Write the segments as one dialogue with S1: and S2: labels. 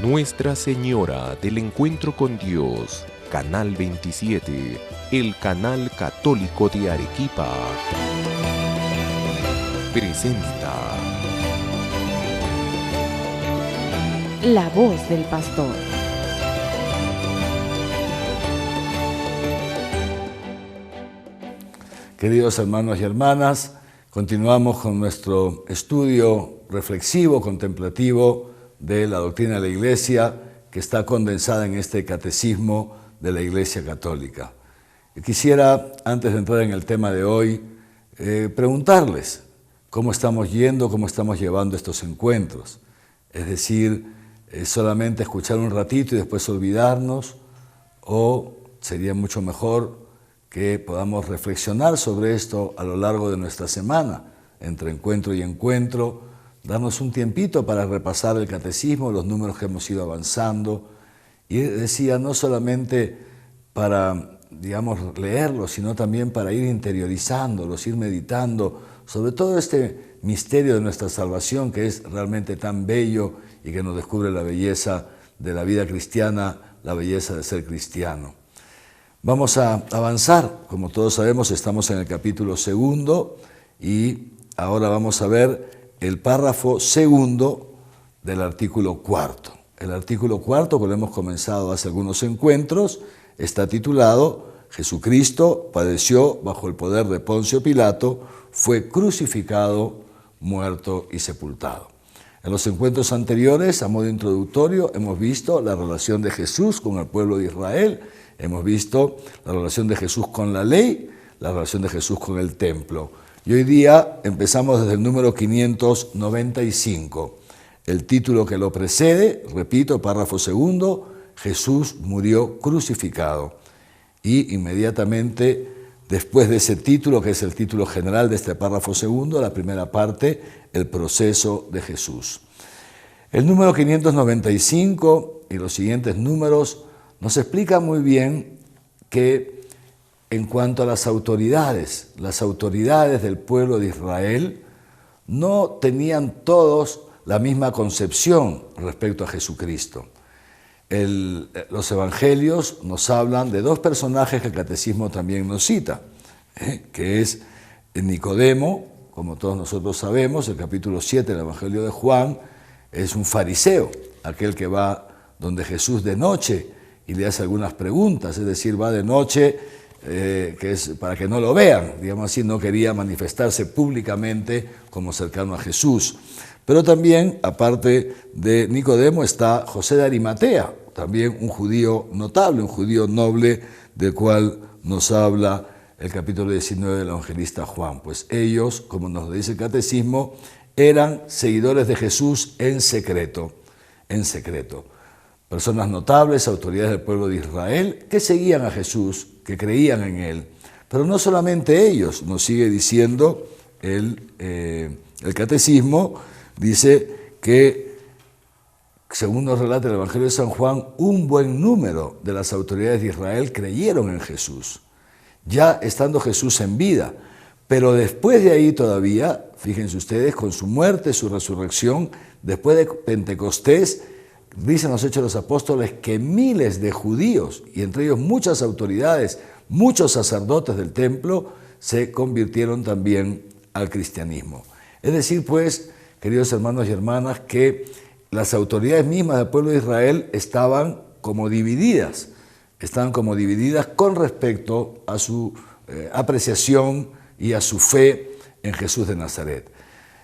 S1: Nuestra Señora del Encuentro con Dios, Canal 27, el canal católico de Arequipa, presenta
S2: La Voz del Pastor.
S3: Queridos hermanos y hermanas, continuamos con nuestro estudio reflexivo, contemplativo de la doctrina de la Iglesia, que está condensada en este catecismo de la Iglesia Católica. Y quisiera, antes de entrar en el tema de hoy, preguntarles cómo estamos yendo, cómo estamos llevando estos encuentros. Es decir, solamente escuchar un ratito y después olvidarnos, o sería mucho mejor que podamos reflexionar sobre esto a lo largo de nuestra semana, entre encuentro y encuentro, darnos un tiempito para repasar el catecismo, los números que hemos ido avanzando, y decía, no solamente para, leerlos, sino también para ir interiorizándolos, ir meditando sobre todo este misterio de nuestra salvación, que es realmente tan bello y que nos descubre la belleza de la vida cristiana, la belleza de ser cristiano. Vamos a avanzar, como todos sabemos, estamos en el capítulo 2 y ahora vamos a ver el párrafo 2 del artículo 4. El artículo 4, que lo hemos comenzado hace algunos encuentros, está titulado Jesucristo padeció bajo el poder de Poncio Pilato, fue crucificado, muerto y sepultado. En los encuentros anteriores, a modo introductorio, hemos visto la relación de Jesús con el pueblo de Israel, hemos visto la relación de Jesús con la ley, la relación de Jesús con el templo. Y hoy día empezamos desde el número 595. El título que lo precede, repito, párrafo 2, Jesús murió crucificado. Y inmediatamente después de ese título, que es el título general de este párrafo 2, la primera parte, el proceso de Jesús. El número 595 y los siguientes números nos explica muy bien que en cuanto a las autoridades del pueblo de Israel no tenían todos la misma concepción respecto a Jesucristo. Los evangelios nos hablan de dos personajes que el catecismo también nos cita, que es Nicodemo, como todos nosotros sabemos, el capítulo 7 del Evangelio de Juan, es un fariseo, aquel que va donde Jesús de noche y le hace algunas preguntas, es decir, va de noche, que es para que no lo vean, digamos así, no quería manifestarse públicamente como cercano a Jesús. Pero también, aparte de Nicodemo, está José de Arimatea, también un judío notable, un judío noble, del cual nos habla el capítulo 19 del evangelista Juan. Pues ellos, como nos dice el catecismo, eran seguidores de Jesús en secreto. Personas notables, autoridades del pueblo de Israel, que seguían a Jesús, que creían en Él. Pero no solamente ellos, nos sigue diciendo el catecismo, dice que, según nos relata el Evangelio de San Juan, un buen número de las autoridades de Israel creyeron en Jesús, ya estando Jesús en vida. Pero después de ahí todavía, fíjense ustedes, con su muerte, su resurrección, después de Pentecostés, dicen los Hechos de los Apóstoles que miles de judíos, y entre ellos muchas autoridades, muchos sacerdotes del templo, se convirtieron también al cristianismo. Es decir, pues, queridos hermanos y hermanas, que las autoridades mismas del pueblo de Israel estaban como divididas con respecto a su apreciación y a su fe en Jesús de Nazaret.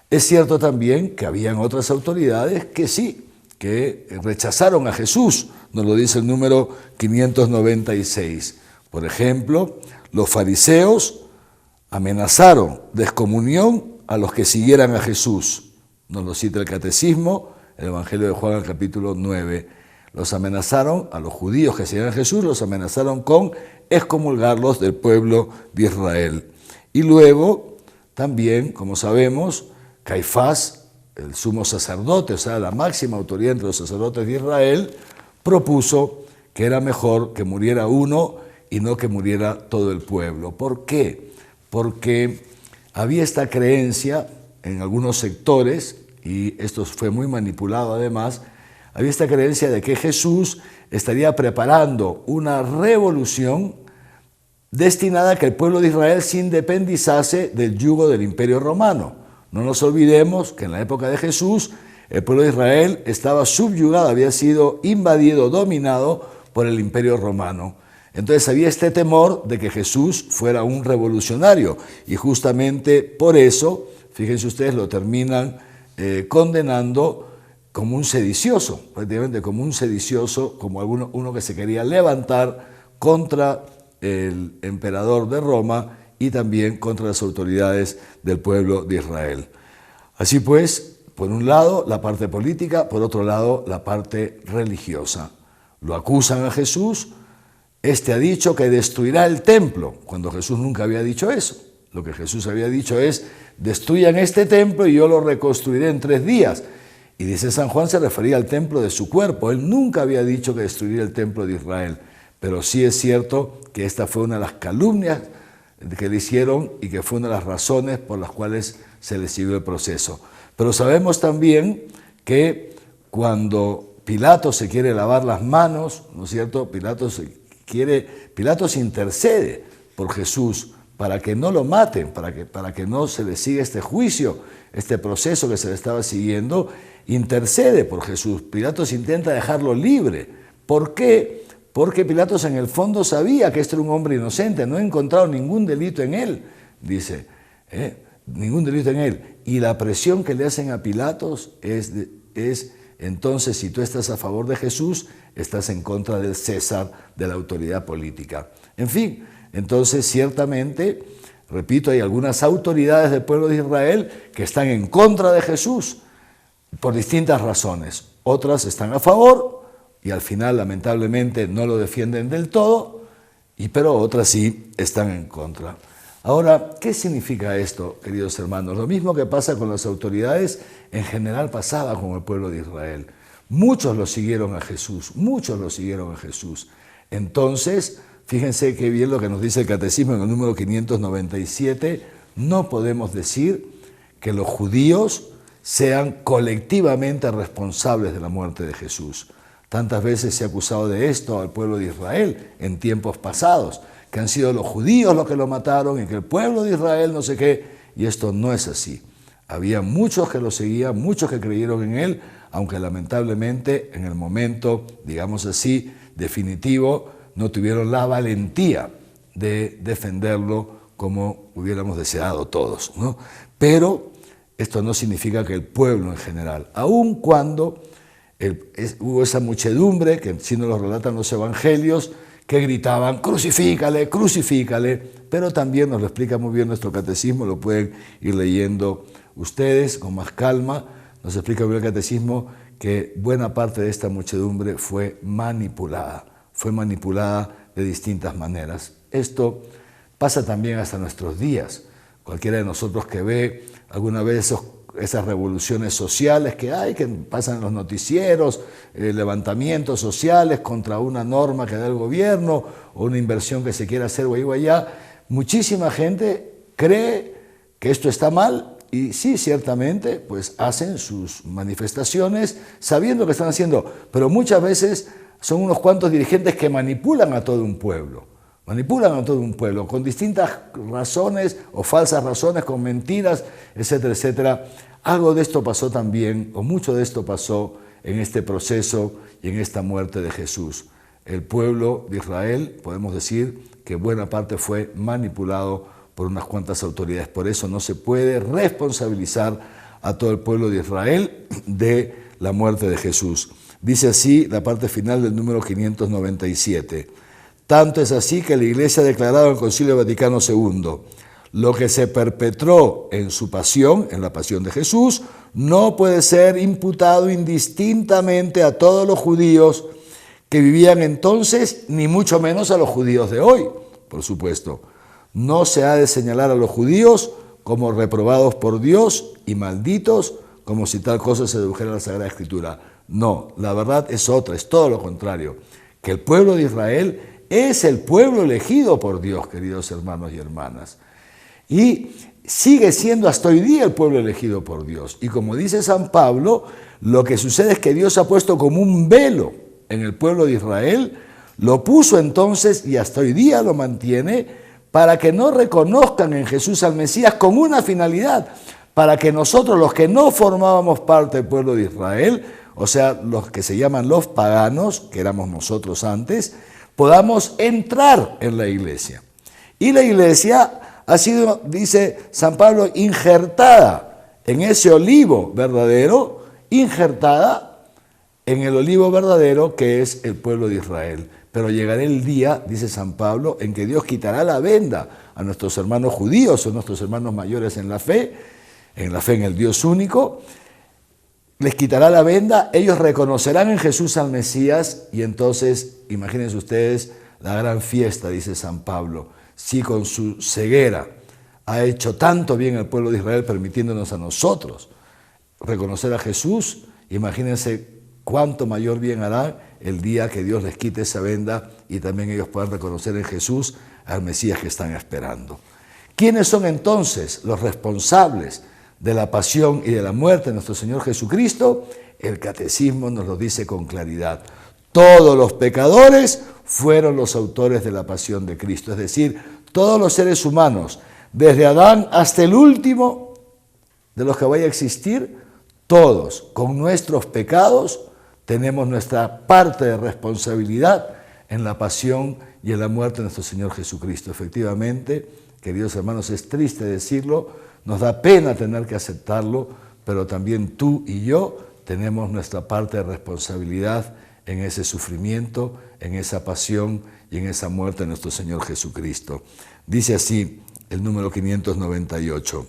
S3: Es cierto también que habían otras autoridades que sí, que rechazaron a Jesús, nos lo dice el número 596. Por ejemplo, los fariseos amenazaron de excomunión a los que siguieran a Jesús. Nos lo cita el catecismo, el Evangelio de Juan, el capítulo 9. Los amenazaron, a los judíos que seguían a Jesús, los amenazaron con excomulgarlos del pueblo de Israel. Y luego, también, como sabemos, Caifás, el sumo sacerdote, o sea, la máxima autoridad entre los sacerdotes de Israel, propuso que era mejor que muriera uno y no que muriera todo el pueblo. ¿Por qué? Porque había esta creencia en algunos sectores, y esto fue muy manipulado además, Había esta creencia de que Jesús estaría preparando una revolución destinada a que el pueblo de Israel se independizase del yugo del Imperio Romano. No nos olvidemos que en la época de Jesús el pueblo de Israel estaba subyugado, había sido invadido, dominado por el Imperio Romano. Entonces había este temor de que Jesús fuera un revolucionario y justamente por eso, fíjense ustedes, lo terminan condenando como un sedicioso, prácticamente como un sedicioso, como uno que se quería levantar contra el emperador de Roma y también contra las autoridades del pueblo de Israel. Así pues, por un lado la parte política, por otro lado la parte religiosa. Lo acusan a Jesús, ha dicho que destruirá el templo, cuando Jesús nunca había dicho eso. Lo que Jesús había dicho es, destruyan este templo y yo lo reconstruiré en 3 días. Y dice San Juan, se refería al templo de su cuerpo. Él nunca había dicho que destruiría el templo de Israel. Pero sí es cierto que esta fue una de las calumnias que le hicieron y que fue una de las razones por las cuales se le siguió el proceso. Pero sabemos también que cuando Pilato se quiere lavar las manos, ¿no es cierto? Pilato intercede por Jesús para que no lo maten, para que no se le siga este juicio, este proceso que se le estaba siguiendo, intercede por Jesús. Pilatos intenta dejarlo libre. ¿Por qué? Porque Pilatos en el fondo sabía que este era un hombre inocente, no ha encontrado ningún delito en él, dice, ningún delito en él. Y la presión que le hacen a Pilatos es entonces, si tú estás a favor de Jesús, estás en contra del César, de la autoridad política. En fin, entonces ciertamente, repito, hay algunas autoridades del pueblo de Israel que están en contra de Jesús por distintas razones. Otras están a favor y al final, lamentablemente, no lo defienden del todo, pero otras sí están en contra. Ahora, ¿qué significa esto, queridos hermanos? Lo mismo que pasa con las autoridades, en general pasaba con el pueblo de Israel. Muchos lo siguieron a Jesús, muchos lo siguieron a Jesús. Entonces, fíjense qué bien lo que nos dice el Catecismo en el número 597, no podemos decir que los judíos sean colectivamente responsables de la muerte de Jesús. Tantas veces se ha acusado de esto al pueblo de Israel en tiempos pasados, que han sido los judíos los que lo mataron y que el pueblo de Israel no sé qué, y esto no es así. Había muchos que lo seguían, muchos que creyeron en él, aunque lamentablemente en el momento, digamos así, definitivo, no tuvieron la valentía de defenderlo como hubiéramos deseado todos, ¿no? Pero esto no significa que el pueblo en general, aun cuando hubo esa muchedumbre, que si no lo relatan los evangelios, que gritaban, crucifícale, crucifícale, pero también nos lo explica muy bien nuestro catecismo, lo pueden ir leyendo ustedes con más calma, nos explica muy bien el catecismo que buena parte de esta muchedumbre fue manipulada de distintas maneras. Esto pasa también hasta nuestros días. Cualquiera de nosotros que ve alguna vez esas revoluciones sociales que hay, que pasan en los noticieros, levantamientos sociales contra una norma que da el gobierno o una inversión que se quiere hacer o ahí o allá, muchísima gente cree que esto está mal y sí, ciertamente, pues hacen sus manifestaciones sabiendo que están haciendo, pero muchas veces son unos cuantos dirigentes que manipulan a todo un pueblo. Con distintas razones o falsas razones, con mentiras, etcétera, etcétera. Algo de esto pasó también, o mucho de esto pasó en este proceso y en esta muerte de Jesús. El pueblo de Israel, podemos decir que buena parte fue manipulado por unas cuantas autoridades. Por eso no se puede responsabilizar a todo el pueblo de Israel de la muerte de Jesús. Dice así la parte final del número 597. Tanto es así que la Iglesia ha declarado en el Concilio Vaticano II, lo que se perpetró en su pasión, en la pasión de Jesús, no puede ser imputado indistintamente a todos los judíos que vivían entonces, ni mucho menos a los judíos de hoy, por supuesto. No se ha de señalar a los judíos como reprobados por Dios y malditos, como si tal cosa se dedujera a la Sagrada Escritura. No, la verdad es otra, es todo lo contrario, que el pueblo de Israel es el pueblo elegido por Dios, queridos hermanos y hermanas. Y sigue siendo hasta hoy día el pueblo elegido por Dios. Y como dice San Pablo, lo que sucede es que Dios ha puesto como un velo en el pueblo de Israel, lo puso entonces y hasta hoy día lo mantiene para que no reconozcan en Jesús al Mesías con una finalidad, para que nosotros, los que no formábamos parte del pueblo de Israel, o sea, los que se llaman los paganos, que éramos nosotros antes, podamos entrar en la iglesia. Y la iglesia ha sido, dice San Pablo, injertada en ese olivo verdadero, injertada en el olivo verdadero que es el pueblo de Israel. Pero llegará el día, dice San Pablo, en que Dios quitará la venda a nuestros hermanos judíos o nuestros hermanos mayores en la fe en el Dios único. Les quitará la venda, ellos reconocerán en Jesús al Mesías y entonces, imagínense ustedes, la gran fiesta, dice San Pablo, si con su ceguera ha hecho tanto bien al pueblo de Israel permitiéndonos a nosotros reconocer a Jesús, imagínense cuánto mayor bien hará el día que Dios les quite esa venda y también ellos puedan reconocer en Jesús al Mesías que están esperando. ¿Quiénes son entonces los responsables de la pasión y de la muerte de nuestro Señor Jesucristo? El Catecismo nos lo dice con claridad. Todos los pecadores fueron los autores de la pasión de Cristo, es decir, todos los seres humanos, desde Adán hasta el último de los que vaya a existir, todos con nuestros pecados tenemos nuestra parte de responsabilidad en la pasión y en la muerte de nuestro Señor Jesucristo. Efectivamente, queridos hermanos, es triste decirlo, nos da pena tener que aceptarlo, pero también tú y yo tenemos nuestra parte de responsabilidad en ese sufrimiento, en esa pasión y en esa muerte de nuestro Señor Jesucristo. Dice así el número 598.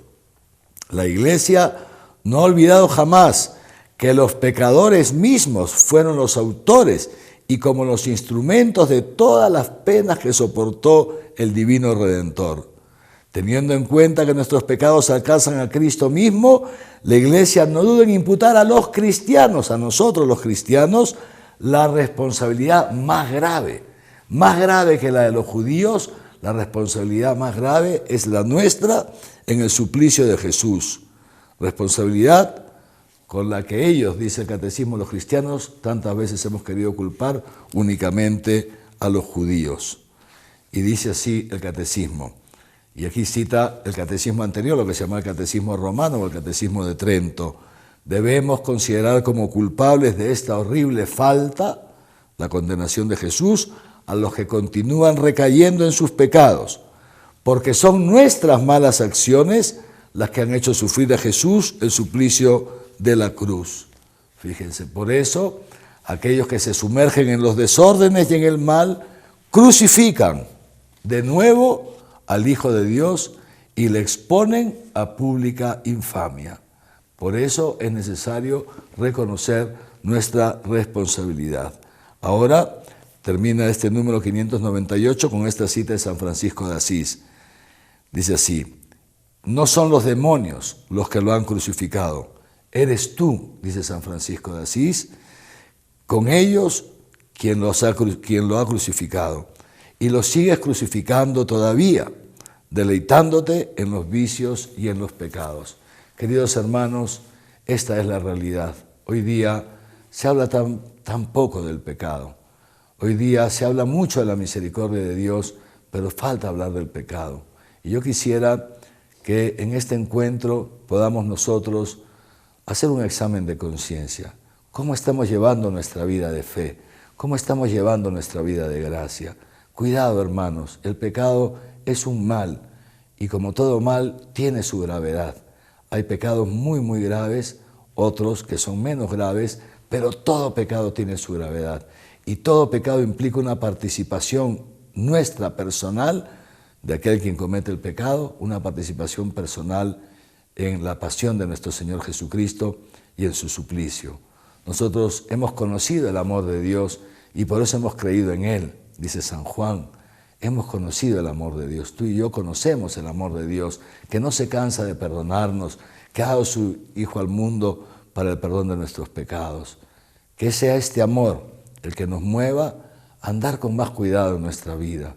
S3: La Iglesia no ha olvidado jamás que los pecadores mismos fueron los autores y como los instrumentos de todas las penas que soportó el Divino Redentor. Teniendo en cuenta que nuestros pecados alcanzan a Cristo mismo, la Iglesia no duda en imputar a los cristianos, a nosotros los cristianos, la responsabilidad más grave que la de los judíos. La responsabilidad más grave es la nuestra en el suplicio de Jesús. Responsabilidad con la que ellos, dice el Catecismo, los cristianos, tantas veces hemos querido culpar únicamente a los judíos. Y dice así el Catecismo. Y aquí cita el catecismo anterior, lo que se llama el catecismo romano o el catecismo de Trento. Debemos considerar como culpables de esta horrible falta, la condenación de Jesús, a los que continúan recayendo en sus pecados, porque son nuestras malas acciones las que han hecho sufrir a Jesús el suplicio de la cruz. Fíjense, por eso aquellos que se sumergen en los desórdenes y en el mal crucifican de nuevo al Hijo de Dios y le exponen a pública infamia. Por eso es necesario reconocer nuestra responsabilidad. Ahora termina este número 598 con esta cita de San Francisco de Asís. Dice así: no son los demonios los que lo han crucificado, eres tú, dice San Francisco de Asís, con ellos quien lo ha crucificado. Y lo sigues crucificando todavía, deleitándote en los vicios y en los pecados. Queridos hermanos, esta es la realidad. Hoy día se habla tan poco del pecado. Hoy día se habla mucho de la misericordia de Dios, pero falta hablar del pecado. Y yo quisiera que en este encuentro podamos nosotros hacer un examen de conciencia. ¿Cómo estamos llevando nuestra vida de fe? ¿Cómo estamos llevando nuestra vida de gracia? Cuidado, hermanos, el pecado es un mal y como todo mal tiene su gravedad. Hay pecados muy, muy graves, otros que son menos graves, pero todo pecado tiene su gravedad. Y todo pecado implica una participación nuestra personal de aquel quien comete el pecado, una participación personal en la pasión de nuestro Señor Jesucristo y en su suplicio. Nosotros hemos conocido el amor de Dios y por eso hemos creído en Él. Dice San Juan, hemos conocido el amor de Dios. Tú y yo conocemos el amor de Dios, que no se cansa de perdonarnos, que ha dado su Hijo al mundo para el perdón de nuestros pecados. Que sea este amor el que nos mueva a andar con más cuidado en nuestra vida.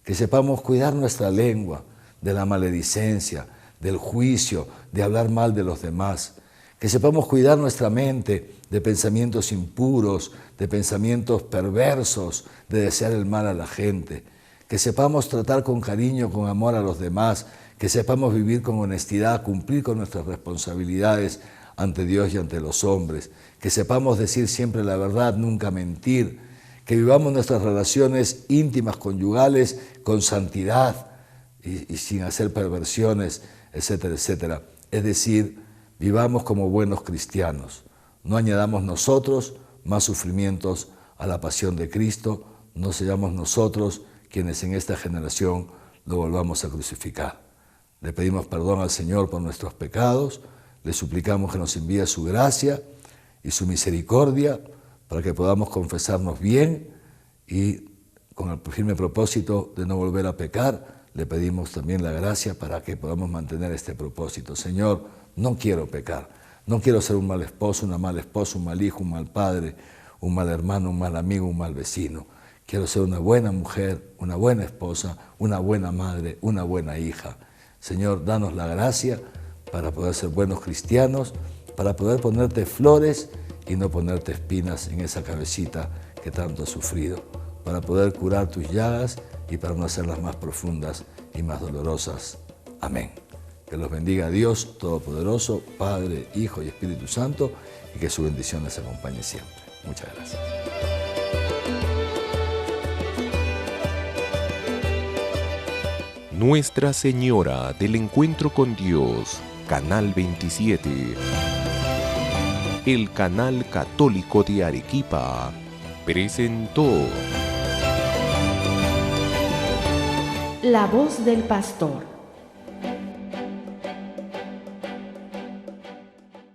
S3: Que sepamos cuidar nuestra lengua de la maledicencia, del juicio, de hablar mal de los demás. Que sepamos cuidar nuestra mente de pensamientos impuros, de pensamientos perversos, de desear el mal a la gente. Que sepamos tratar con cariño, con amor a los demás. Que sepamos vivir con honestidad, cumplir con nuestras responsabilidades ante Dios y ante los hombres. Que sepamos decir siempre la verdad, nunca mentir. Que vivamos nuestras relaciones íntimas, conyugales, con santidad y sin hacer perversiones, etcétera, etcétera. Es decir, vivamos como buenos cristianos. No añadamos nosotros más sufrimientos a la pasión de Cristo. No seamos nosotros quienes en esta generación lo volvamos a crucificar. Le pedimos perdón al Señor por nuestros pecados. Le suplicamos que nos envíe su gracia y su misericordia para que podamos confesarnos bien y con el firme propósito de no volver a pecar. Le pedimos también la gracia para que podamos mantener este propósito. Señor, no quiero pecar, no quiero ser un mal esposo, una mala esposa, un mal hijo, un mal padre, un mal hermano, un mal amigo, un mal vecino. Quiero ser una buena mujer, una buena esposa, una buena madre, una buena hija. Señor, danos la gracia para poder ser buenos cristianos, para poder ponerte flores y no ponerte espinas en esa cabecita que tanto has sufrido, para poder curar tus llagas y para no hacerlas más profundas y más dolorosas. Amén. Que los bendiga Dios Todopoderoso, Padre, Hijo y Espíritu Santo, y que su bendición les acompañe siempre. Muchas gracias.
S1: Nuestra Señora del Encuentro con Dios, Canal 27. El Canal Católico de Arequipa presentó
S2: La voz del pastor.